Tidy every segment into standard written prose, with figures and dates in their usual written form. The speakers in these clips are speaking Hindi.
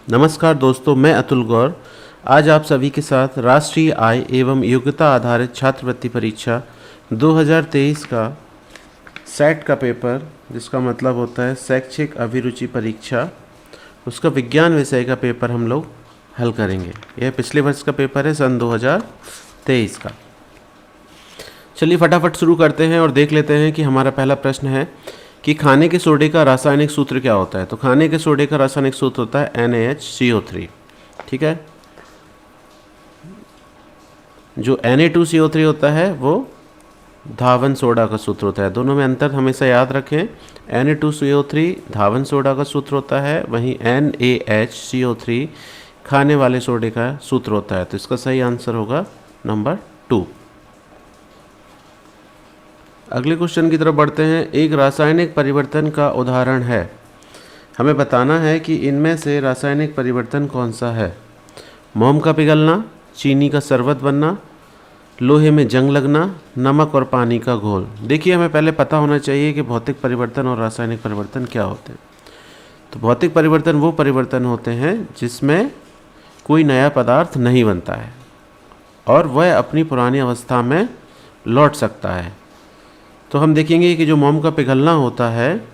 नमस्कार दोस्तों, मैं अतुल गौर। आज आप सभी के साथ राष्ट्रीय आय एवं योग्यता आधारित छात्रवृत्ति परीक्षा 2023 का सेट का पेपर, जिसका मतलब होता है शैक्षिक अभिरुचि परीक्षा, उसका विज्ञान विषय का पेपर हम लोग हल करेंगे। यह पिछले वर्ष का पेपर है, सन 2023 का। चलिए फटाफट शुरू करते हैं और देख लेते हैं कि हमारा पहला प्रश्न है कि खाने के सोडे का रासायनिक सूत्र क्या होता है। तो खाने के सोडे का रासायनिक सूत्र होता है NaHCO3। ठीक है, जो Na2CO3 होता है वो धावन सोडा का सूत्र होता है। दोनों में अंतर हमेशा याद रखें। Na2CO3 धावन सोडा का सूत्र होता है, वहीं NaHCO3 खाने वाले सोडे का सूत्र होता है। तो इसका सही आंसर होगा नंबर 2। अगले क्वेश्चन की तरफ बढ़ते हैं। एक रासायनिक परिवर्तन का उदाहरण है। हमें बताना है कि इनमें से रासायनिक परिवर्तन कौन सा है। मोम का पिघलना, चीनी का शरबत बनना, लोहे में जंग लगना, नमक और पानी का घोल। देखिए, हमें पहले पता होना चाहिए कि भौतिक परिवर्तन और रासायनिक परिवर्तन क्या होते हैं। तो भौतिक परिवर्तन वो परिवर्तन होते हैं जिसमें कोई नया पदार्थ नहीं बनता है और वह अपनी पुरानी अवस्था में लौट सकता है। तो हम देखेंगे कि जो मोम का पिघलना होता है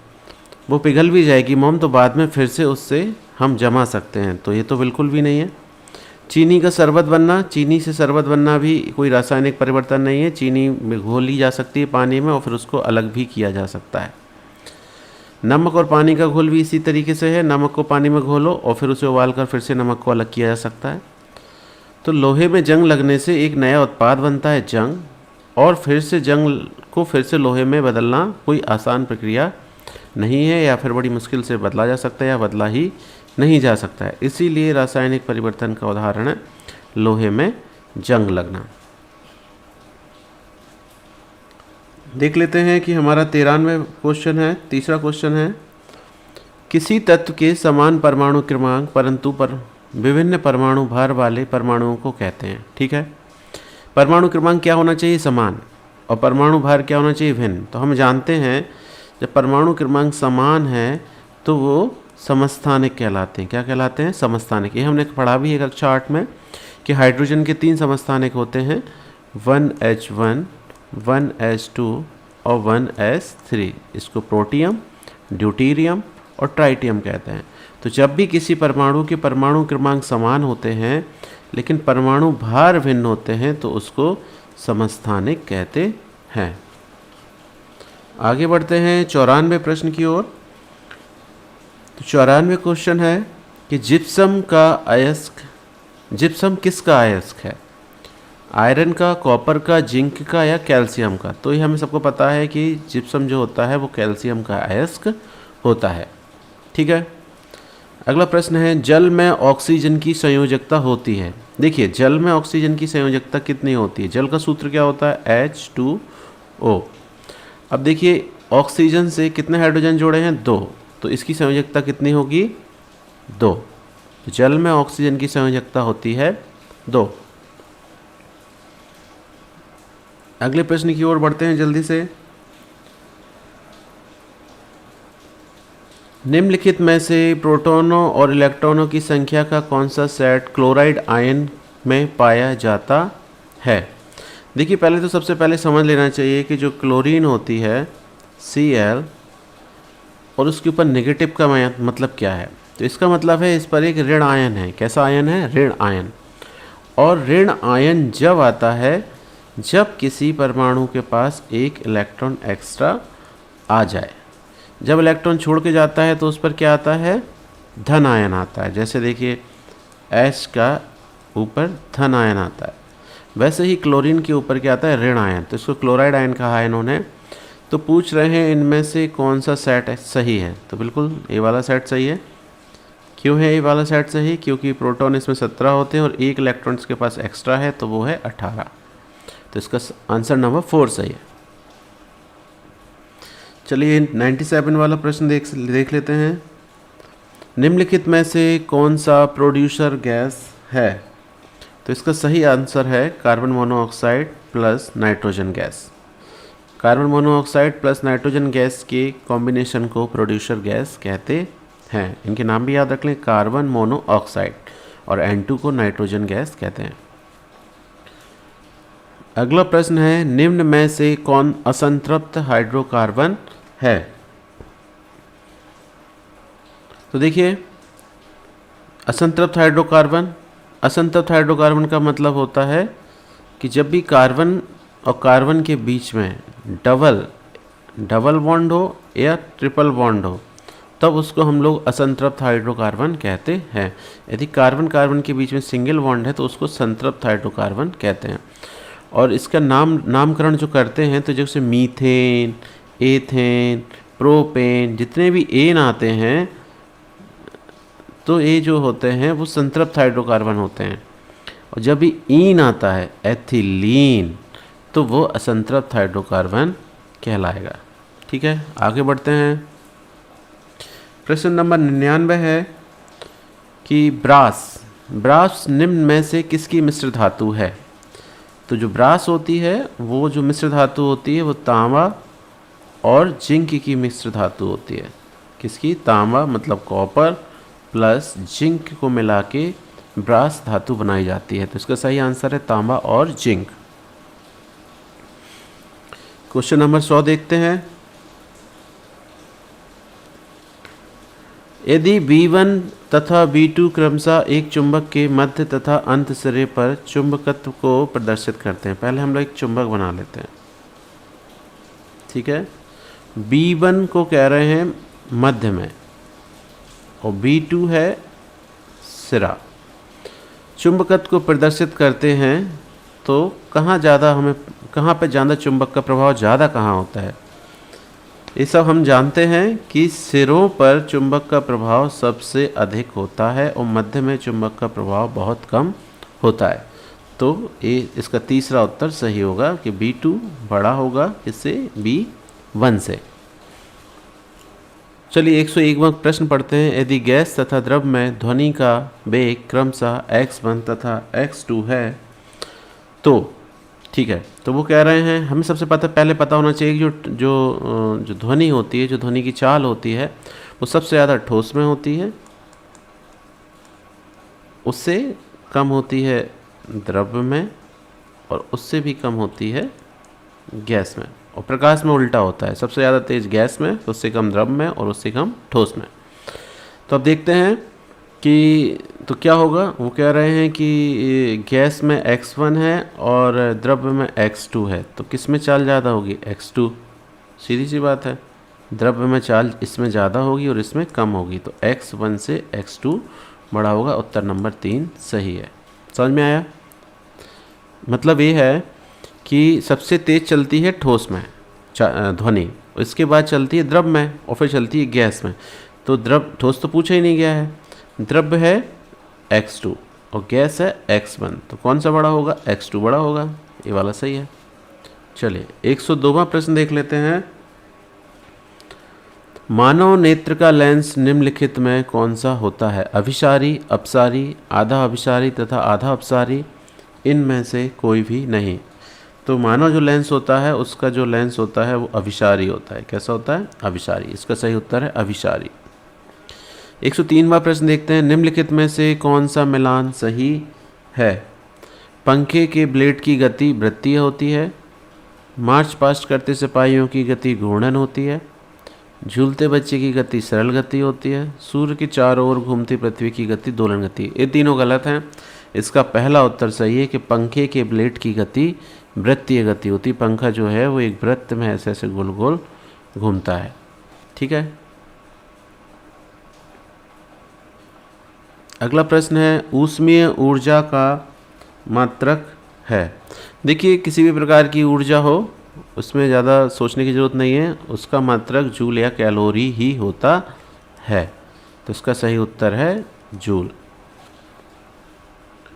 वो पिघल भी जाएगी मोम, तो बाद में फिर से उससे हम जमा सकते हैं। तो ये तो बिल्कुल भी नहीं है। चीनी का शरबत बनना, चीनी से शरबत बनना भी कोई रासायनिक परिवर्तन नहीं है। चीनी में घोली जा सकती है पानी में और फिर उसको अलग भी किया जा सकता है। नमक और पानी का घोल भी इसी तरीके से है। नमक को पानी में घोलो और फिर उसे उबाल कर फिर से नमक को अलग किया जा सकता है। तो लोहे में जंग लगने से एक नया उत्पाद बनता है जंग, और फिर से जंग को फिर से लोहे में बदलना कोई आसान प्रक्रिया नहीं है, या फिर बड़ी मुश्किल से बदला जा सकता है या बदला ही नहीं जा सकता है। इसीलिए रासायनिक परिवर्तन का उदाहरण है लोहे में जंग लगना। देख लेते हैं कि हमारा 93वां क्वेश्चन है। तीसरा क्वेश्चन है, किसी तत्व के समान परमाणु क्रमांक परंतु विभिन्न परमाणु भार वाले परमाणुओं को कहते हैं। ठीक है, परमाणु क्रमांक क्या होना चाहिए? समान। और परमाणु भार क्या होना चाहिए? भिन्न। तो हम जानते हैं जब परमाणु क्रमांक समान है तो वो समस्थानिक कहलाते हैं। क्या कहलाते हैं? समस्थानिक। ये हमने पढ़ा भी है कक्षा 8 में कि हाइड्रोजन के 3 समस्थानिक होते हैं, 1H1, 1S2 और 1S3। इसको प्रोटियम, ड्यूटीरियम और ट्राइटियम कहते हैं। तो जब भी किसी परमाणु के परमाणु क्रमांक समान होते हैं लेकिन परमाणु भार भिन्न होते हैं तो उसको समस्थानिक कहते हैं। आगे बढ़ते हैं 94वें प्रश्न की ओर। तो 94वें क्वेश्चन है कि जिप्सम किसका अयस्क है? आयरन का, कॉपर का, जिंक का या कैल्शियम का? तो ये हमें सबको पता है कि जिप्सम जो होता है वो कैल्शियम का अयस्क होता है। ठीक है, अगला प्रश्न है, जल में ऑक्सीजन की संयोजकता होती है। देखिए, जल में ऑक्सीजन की संयोजकता कितनी होती है? जल का सूत्र क्या होता है? H2O। अब देखिए, ऑक्सीजन से कितने हाइड्रोजन जोड़े हैं? 2। तो इसकी संयोजकता कितनी होगी? 2। तो जल में ऑक्सीजन की संयोजकता होती है 2। अगले प्रश्न की ओर बढ़ते हैं जल्दी से। निम्नलिखित में से प्रोटॉनों और इलेक्ट्रॉनों की संख्या का कौन सा सेट क्लोराइड आयन में पाया जाता है? देखिए, पहले तो सबसे पहले समझ लेना चाहिए कि जो क्लोरीन होती है Cl और उसके ऊपर नेगेटिव का मतलब क्या है। तो इसका मतलब है इस पर एक ऋण आयन है। कैसा आयन है? ऋण आयन। और ऋण आयन जब आता है जब किसी परमाणु के पास एक इलेक्ट्रॉन एक्स्ट्रा आ जाए। जब इलेक्ट्रॉन छोड़ के जाता है तो उस पर क्या आता है? धन आयन आता है। जैसे देखिए, H का ऊपर धन आयन आता है, वैसे ही क्लोरीन के ऊपर क्या आता है? ऋण आयन। तो इसको क्लोराइड आयन कहा है इन्होंने। तो पूछ रहे हैं इनमें से कौन सा सेट सही है। तो बिल्कुल ये वाला सेट सही है। क्यों है ये वाला सेट सही? क्योंकि प्रोटॉन इसमें 17 होते हैं और एक इलेक्ट्रॉन इसके पास एक्स्ट्रा है, तो वो है 18। तो इसका आंसर नंबर 4 सही है। चलिए 97 वाला प्रश्न देख लेते हैं। निम्नलिखित में से कौन सा प्रोड्यूसर गैस है? तो इसका सही आंसर है carbon monoxide plus nitrogen gas. Carbon monoxide plus nitrogen gas के कॉम्बिनेशन को प्रोड्यूसर गैस कहते हैं। इनके नाम भी याद रख लें, कार्बन मोनोऑक्साइड, और N2 को नाइट्रोजन गैस कहते हैं। अगला प्रश्न है, निम्न में से कौन असंतृप्त हाइड्रोकार्बन है? तो देखिए, असंतृप्त हाइड्रोकार्बन का मतलब होता है कि जब भी कार्बन और कार्बन के बीच में डबल बॉन्ड हो या ट्रिपल बॉन्ड हो, तब उसको हम लोग असंतृप्त हाइड्रोकार्बन कहते हैं। यदि कार्बन कार्बन के बीच में सिंगल बॉन्ड है तो उसको संतृप्त हाइड्रोकार्बन कहते हैं। और इसका नामकरण जो करते हैं, तो जैसे मीथेन, एथेन, प्रोपेन, जितने भी एन आते हैं तो ये जो होते हैं वो संतृप्त हाइड्रोकार्बन होते हैं। और जब भी ईन आता है, एथिलीन, तो वो असंतृप्त हाइड्रोकार्बन कहलाएगा। ठीक है, आगे बढ़ते हैं। प्रश्न नंबर 99 है कि ब्रास निम्न में से किसकी मिश्र धातु है? तो जो ब्रास होती है, वो जो मिश्र धातु होती है वो तांबा और जिंक की मिश्र धातु होती है। किसकी? तांबा मतलब कॉपर प्लस जिंक को मिला के ब्रास धातु बनाई जाती है। तो इसका सही आंसर है तांबा और जिंक। क्वेश्चन नंबर 100 देखते हैं। यदि B1 तथा B2 क्रमशः एक चुंबक के मध्य तथा अंत सिरे पर चुंबकत्व को प्रदर्शित करते हैं। पहले हम लोग एक चुंबक बना लेते हैं। ठीक है, B1 को कह रहे हैं मध्य में और B2 है सिरा। चुंबकत्व को प्रदर्शित करते हैं तो कहाँ पे ज़्यादा चुंबक का प्रभाव ज़्यादा कहाँ होता है? ये सब हम जानते हैं कि सिरों पर चुंबक का प्रभाव सबसे अधिक होता है और मध्य में चुंबक का प्रभाव बहुत कम होता है। तो ये इसका तीसरा उत्तर सही होगा कि B2 बड़ा होगा इससे B1 से। चलिए 101वां प्रश्न पढ़ते हैं। यदि गैस तथा द्रव में ध्वनि का वेग क्रमशः x1 तथा x2 है तो ठीक है, तो वो कह रहे हैं, हमें सबसे पहले पता होना चाहिए कि जो ध्वनि होती है, जो ध्वनि की चाल होती है, वो सबसे ज़्यादा ठोस में होती है, उससे कम होती है द्रव में, और उससे भी कम होती है गैस में। और प्रकाश में उल्टा होता है, सबसे ज़्यादा तेज़ गैस में, उससे कम द्रव में, और उससे कम ठोस में। तो अब देखते हैं कि तो क्या होगा। वो कह रहे हैं कि गैस में x1 है और द्रव में x2 है, तो किस में चाल ज़्यादा होगी? x2। सीधी सी बात है, द्रव में चाल इसमें ज़्यादा होगी और इसमें कम होगी, तो x1 से x2 बड़ा होगा। उत्तर नंबर 3 सही है। समझ में आया? मतलब ये है कि सबसे तेज़ चलती है ठोस में ध्वनि, इसके बाद चलती है द्रव में, और फिर चलती है गैस में। तो ठोस तो पूछा ही नहीं गया है। द्रव है x2 और गैस है x1, तो कौन सा बड़ा होगा? x2 बड़ा होगा। ये वाला सही है। चलिए 102वां प्रश्न देख लेते हैं। मानव नेत्र का लेंस निम्नलिखित में कौन सा होता है? अभिसारी, अपसारी, आधा अभिसारी तथा आधा अपसारी, इनमें से कोई भी नहीं। तो मानव जो लेंस होता है, उसका जो लेंस होता है वो अभिसारी होता है। कैसा होता है? अभिसारी। इसका सही उत्तर है अभिसारी। 103वां प्रश्न देखते हैं। निम्नलिखित में से कौन सा मिलान सही है? पंखे के ब्लेड की गति वृत्तीय होती है, मार्च पास्ट करते सिपाहियों की गति घूर्णन होती है, झूलते बच्चे की गति सरल गति होती है, सूर्य के चारों ओर घूमती पृथ्वी की गति दोलन गति। ये तीनों गलत हैं। इसका पहला उत्तर सही है कि पंखे के ब्लेड की गति वृत्तीय गति होती। पंखा जो है वो एक वृत्त में ऐसे ऐसे गोल गोल घूमता है। ठीक है, अगला प्रश्न है, ऊष्मीय ऊर्जा का मात्रक है। देखिए, किसी भी प्रकार की ऊर्जा हो उसमें ज़्यादा सोचने की ज़रूरत नहीं है, उसका मात्रक जूल या कैलोरी ही होता है। तो इसका सही उत्तर है जूल।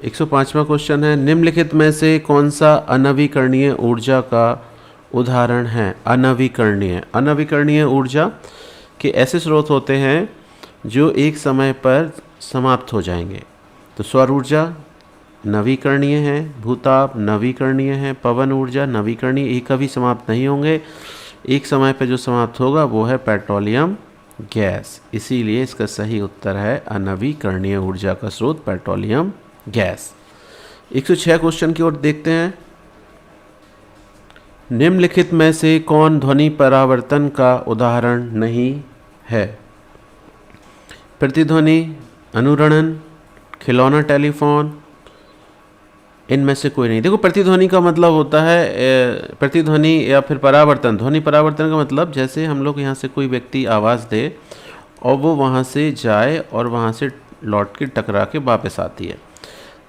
105वां क्वेश्चन है, निम्नलिखित में से कौन सा अनवीकरणीय ऊर्जा का उदाहरण है? अनवीकरणीय ऊर्जा के ऐसे स्रोत होते हैं जो एक समय पर समाप्त हो जाएंगे। तो सौर ऊर्जा नवीकरणीय है, भूताप नवीकरणीय है, पवन ऊर्जा नवीकरणीय, ये कभी समाप्त नहीं होंगे। एक समय पर जो समाप्त होगा वो है पेट्रोलियम गैस। इसीलिए इसका सही उत्तर है अनवीकरणीय ऊर्जा का स्रोत पेट्रोलियम गैस। 106 क्वेश्चन की ओर देखते हैं। निम्नलिखित में से कौन ध्वनि परावर्तन का उदाहरण नहीं है? प्रतिध्वनि, अनुरणन, खिलौना टेलीफोन, इनमें से कोई नहीं। देखो, प्रतिध्वनि का मतलब होता है प्रतिध्वनि या फिर परावर्तन। ध्वनि परावर्तन का मतलब जैसे हम लोग यहाँ से कोई व्यक्ति आवाज़ दे और वो वहाँ से जाए और वहाँ से लौट के टकरा के वापस आती है,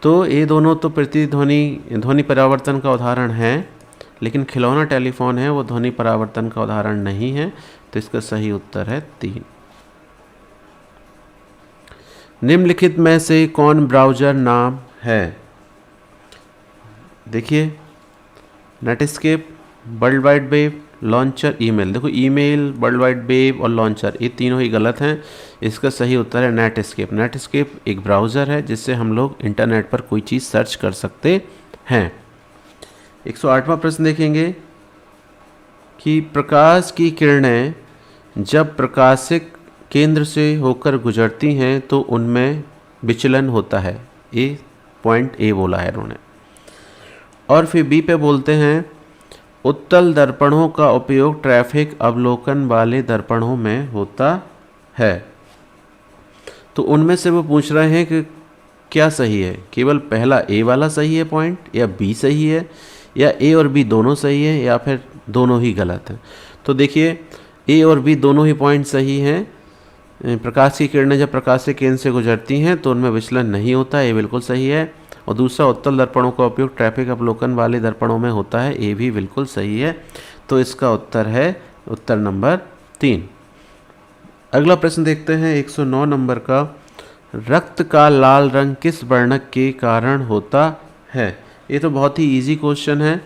तो ये दोनों तो ध्वनि परावर्तन का उदाहरण है। लेकिन खिलौना टेलीफोन है वो ध्वनि परावर्तन का उदाहरण नहीं है। तो इसका सही उत्तर है 3। निम्नलिखित में से कौन ब्राउज़र नाम है? देखिए, Netscape, world wide web, launcher, email. देखो, ईमेल, वर्ल्ड वाइड वेब और लॉन्चर ये तीनों ही गलत हैं। इसका सही उत्तर है नेटस्केप। नेटस्केप एक ब्राउज़र है जिससे हम लोग इंटरनेट पर कोई चीज़ सर्च कर सकते हैं। 108वां प्रश्न देखेंगे कि प्रकाश की किरणें जब प्रकाशिक केंद्र से होकर गुजरती हैं तो उनमें विचलन होता है। ये पॉइंट ए बोला है इन्होंने। और फिर बी पे बोलते हैं उत्तल दर्पणों का उपयोग ट्रैफिक अवलोकन वाले दर्पणों में होता है। तो उनमें से वो पूछ रहे हैं कि क्या सही है, केवल पहला ए वाला सही है पॉइंट, या बी सही है, या ए और बी दोनों सही है, या फिर दोनों ही गलत हैं। तो देखिए, ए और बी दोनों ही पॉइंट सही हैं। प्रकाश की किरणें जब प्रकाश के केंद्र से गुजरती हैं तो उनमें विचलन नहीं होता, ये बिल्कुल सही है। और दूसरा, उत्तल दर्पणों का उपयोग ट्रैफिक अवलोकन वाले दर्पणों में होता है, ये भी बिल्कुल सही है। तो इसका उत्तर है उत्तर नंबर 3। अगला प्रश्न देखते हैं 109 नंबर का। रक्त का लाल रंग किस वर्णक के कारण होता है? ये तो बहुत ही इजी क्वेश्चन है।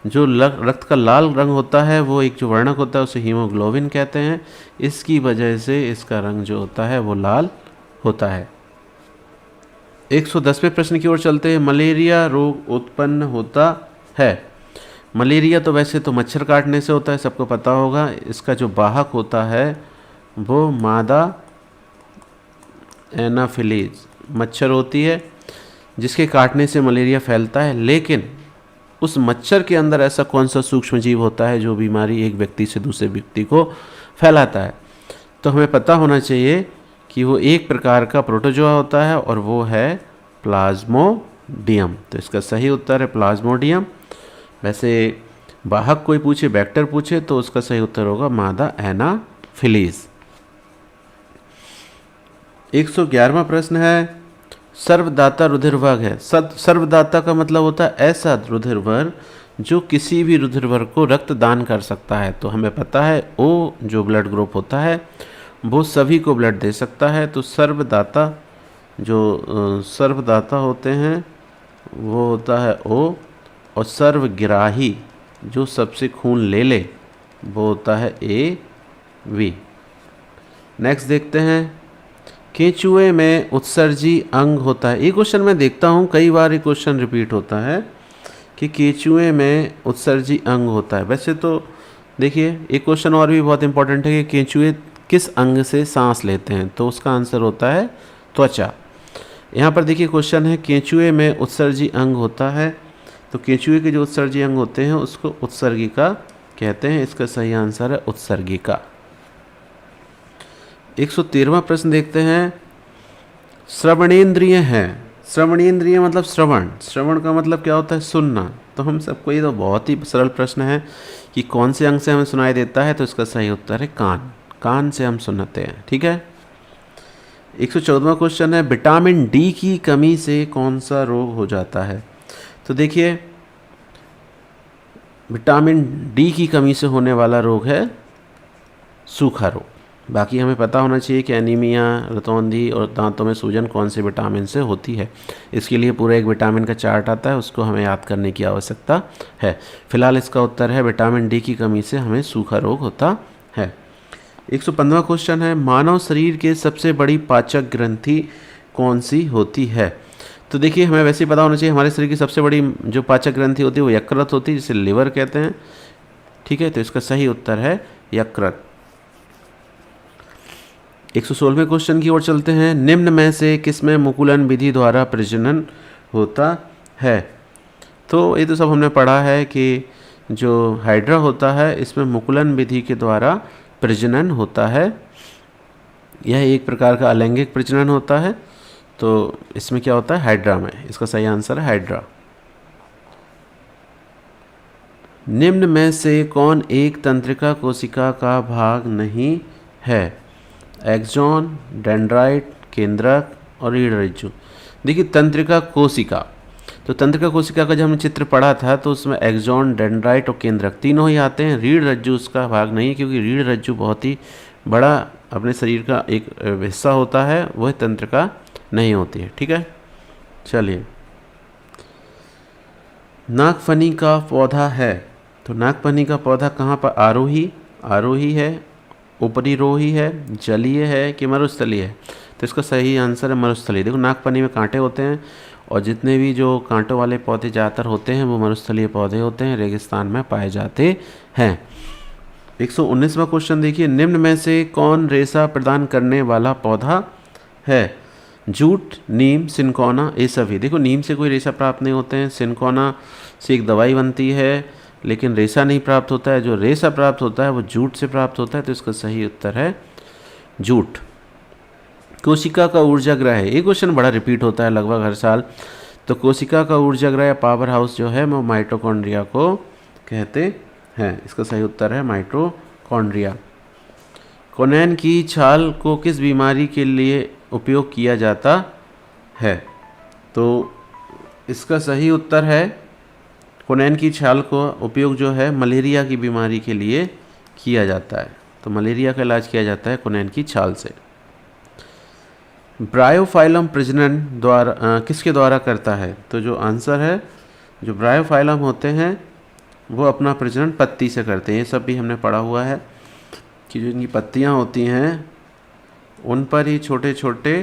जो रक्त का लाल रंग होता है वो एक जो वर्णक होता है उसे हीमोग्लोबिन कहते हैं। इसकी वजह से इसका रंग जो होता है वो लाल होता है। 110वें प्रश्न की ओर चलते हैं। मलेरिया रोग उत्पन्न होता है। मलेरिया तो वैसे तो मच्छर काटने से होता है, सबको पता होगा। इसका जो वाहक होता है वो मादा एनाफिलीज मच्छर होती है, जिसके काटने से मलेरिया फैलता है। लेकिन उस मच्छर के अंदर ऐसा कौन सा सूक्ष्म जीव होता है जो बीमारी एक व्यक्ति से दूसरे व्यक्ति को फैलाता है? तो हमें पता होना चाहिए कि वो एक प्रकार का प्रोटोजोआ होता है और वो है प्लाज्मोडियम। तो इसका सही उत्तर है प्लाज्मोडियम। वैसे वाहक कोई पूछे, बैक्टर पूछे, तो उसका सही उत्तर होगा मादा एनाफिलीज। 111वां प्रश्न है। सर्वदाता रुधिरवर्ग है। सर्वदाता का मतलब होता है ऐसा रुधिरवर्ग जो किसी भी रुधिरवर्ग को रक्त दान कर सकता है। तो हमें पता है ओ जो ब्लड ग्रुप होता है वो सभी को ब्लड दे सकता है। तो सर्वदाता जो सर्वदाता होते हैं वो होता है ओ, और सर्वग्राही जो सबसे खून ले ले वो होता है ए वी। नेक्स्ट देखते हैं। केंचुए में उत्सर्जी अंग होता है। ये क्वेश्चन मैं देखता हूँ कई बार ये क्वेश्चन रिपीट होता है कि केंचुए में उत्सर्जी अंग होता है। वैसे तो देखिए, एक क्वेश्चन और भी बहुत इंपॉर्टेंट है कि केंचुए किस अंग से सांस लेते हैं? तो उसका आंसर होता है त्वचा। यहाँ पर देखिए क्वेश्चन है केंचुए में उत्सर्जी अंग होता है। तो केंचुए के जो उत्सर्जी अंग होते हैं उसको उत्सर्गिका कहते हैं। इसका सही आंसर है उत्सर्गिका। 113वां प्रश्न देखते हैं। श्रवणेंद्रिय है। श्रवणेंद्रिय मतलब श्रवण। श्रवण का मतलब क्या होता है? सुनना। तो हम सबको ये तो बहुत ही सरल प्रश्न है कि कौन से अंग से हमें सुनाई देता है? तो इसका सही उत्तर है कान। कान से हम सुनते हैं। ठीक है। 114वां क्वेश्चन है। विटामिन डी की कमी से कौन सा रोग हो जाता है? तो देखिए, विटामिन डी की कमी से होने वाला रोग है सूखा रोग। बाकी हमें पता होना चाहिए कि एनीमिया, रतौंधी और दांतों में सूजन कौन से विटामिन से होती है। इसके लिए पूरा एक विटामिन का चार्ट आता है, उसको हमें याद करने की आवश्यकता है। फिलहाल इसका उत्तर है विटामिन डी की कमी से हमें सूखा रोग होता है। 115वां क्वेश्चन है। मानव शरीर के सबसे बड़ी पाचक ग्रंथि कौन सी होती है? तो देखिए, हमें वैसे ही पता होना चाहिए हमारे शरीर की सबसे बड़ी जो पाचक ग्रंथि होती है वो यकृत होती है, जिसे लिवर कहते हैं। ठीक है। तो इसका सही उत्तर है यकृत। 116वें क्वेश्चन की ओर चलते हैं। निम्न में से किसमें मुकुलन विधि द्वारा प्रजनन होता है? तो ये तो सब हमने पढ़ा है कि जो हाइड्रा होता है इसमें मुकुलन विधि के द्वारा प्रजनन होता है। यह एक प्रकार का अलैंगिक प्रजनन होता है। तो इसमें क्या होता है? हाइड्रा में। इसका सही आंसर है हाइड्रा। निम्न में से कौन एक तंत्रिका कोशिका का भाग नहीं है? एक्सॉन, डेंड्राइट, केंद्रक और रीढ़ रज्जु। देखिए तंत्रिका कोशिका, तो तंत्रिका कोशिका का जब हमने चित्र पढ़ा था तो उसमें एक्सॉन, डेंड्राइट और केंद्रक तीनों ही आते हैं। रीढ़ रज्जु उसका भाग नहीं है, क्योंकि रीढ़ रज्जु बहुत ही बड़ा अपने शरीर का एक हिस्सा होता है, वह तंत्रिका नहीं होती है। ठीक है, चलिए। नागफनी का पौधा है, तो नागफनी का पौधा कहाँ पर? आरोही है, ऊपरी रोही है, जलीय है कि मरुस्थलीय है? तो इसका सही आंसर है मरुस्थलीय। देखो नागफनी में कांटे होते हैं और जितने भी जो कांटों वाले पौधे ज़्यादातर होते हैं वो मरुस्थलीय पौधे होते हैं, रेगिस्तान में पाए जाते हैं। 119वां क्वेश्चन देखिए। निम्न में से कौन रेशा प्रदान करने वाला पौधा है? जूट, नीम, सिनकोना, ये सभी। देखो नीम से कोई रेशा प्राप्त नहीं होते हैं, सिनकोना से एक दवाई बनती है लेकिन रेशा नहीं प्राप्त होता है। जो रेशा प्राप्त होता है वो जूट से प्राप्त होता है, तो इसका सही उत्तर है जूट। कोशिका का ऊर्जाग्रह है, ये क्वेश्चन बड़ा रिपीट होता है लगभग हर साल। तो कोशिका का ऊर्जाग्रह या पावर हाउस जो है वो माइटोकॉन्ड्रिया को कहते हैं। इसका सही उत्तर है माइटोकॉन्ड्रिया। कोनेन की छाल को किस बीमारी के लिए उपयोग किया जाता है? तो इसका सही उत्तर है कोनेन की छाल को उपयोग जो है मलेरिया की बीमारी के लिए किया जाता है। तो मलेरिया का इलाज किया जाता है कोनेन की छाल से। ब्रायोफाइलम प्रजनन द्वारा किसके द्वारा करता है? तो जो आंसर है, जो ब्रायोफाइलम होते हैं वो अपना प्रजनन पत्ती से करते हैं। ये सब भी हमने पढ़ा हुआ है कि जो इनकी पत्तियाँ होती हैं उन पर ही छोटे छोटे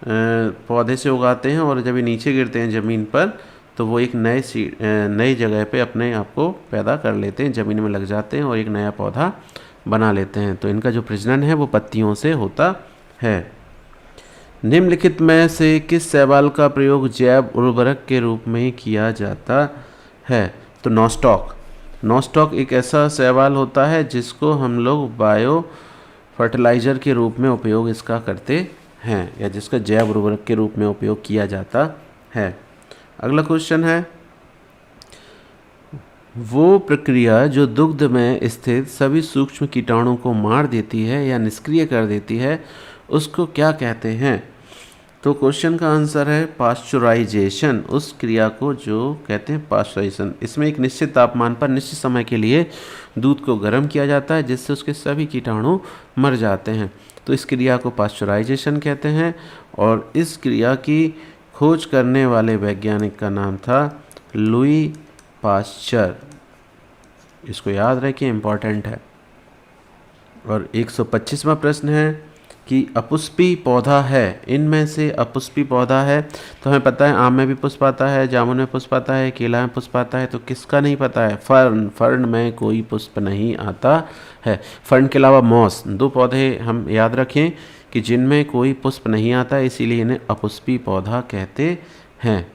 पौधे से उगाते हैं और जब ये नीचे गिरते हैं ज़मीन पर तो वो एक नई जगह पे अपने आप को पैदा कर लेते हैं, ज़मीन में लग जाते हैं और एक नया पौधा बना लेते हैं। तो इनका जो प्रजनन है वो पत्तियों से होता है। निम्नलिखित में से किस शैवाल का प्रयोग जैव उर्वरक के रूप में किया जाता है? तो नॉस्टॉक एक ऐसा शैवाल होता है जिसको हम लोग बायो फर्टिलाइज़र के रूप में उपयोग इसका करते हैं, या जिसका जैव उर्वरक के रूप में उपयोग किया जाता है। अगला क्वेश्चन है, वो प्रक्रिया जो दुग्ध में स्थित सभी सूक्ष्म कीटाणु को मार देती है या निष्क्रिय कर देती है उसको क्या कहते हैं? तो क्वेश्चन का आंसर है पास्चुराइजेशन। उस क्रिया को जो कहते हैं पास्चुराइजेशन। इसमें एक निश्चित तापमान पर निश्चित समय के लिए दूध को गर्म किया जाता है जिससे उसके सभी कीटाणु मर जाते हैं। तो इस क्रिया को पास्चुराइजेशन कहते हैं और इस क्रिया की खोज करने वाले वैज्ञानिक का नाम था लुई पास्चर। इसको याद रखें, इम्पॉर्टेंट है। और 125वां प्रश्न है कि अपुष्पी पौधा है, इनमें से अपुष्पी पौधा है तो हमें पता है आम में भी पुष्प आता है, जामुन में पुष्प आता है, केला में पुष्प आता है। तो किसका नहीं पता है? फर्न में कोई पुष्प नहीं आता है। फर्न के अलावा मॉस, दो पौधे हम याद रखें कि जिनमें कोई पुष्प नहीं आता, इसीलिए इन्हें अपुष्पी पौधा कहते हैं।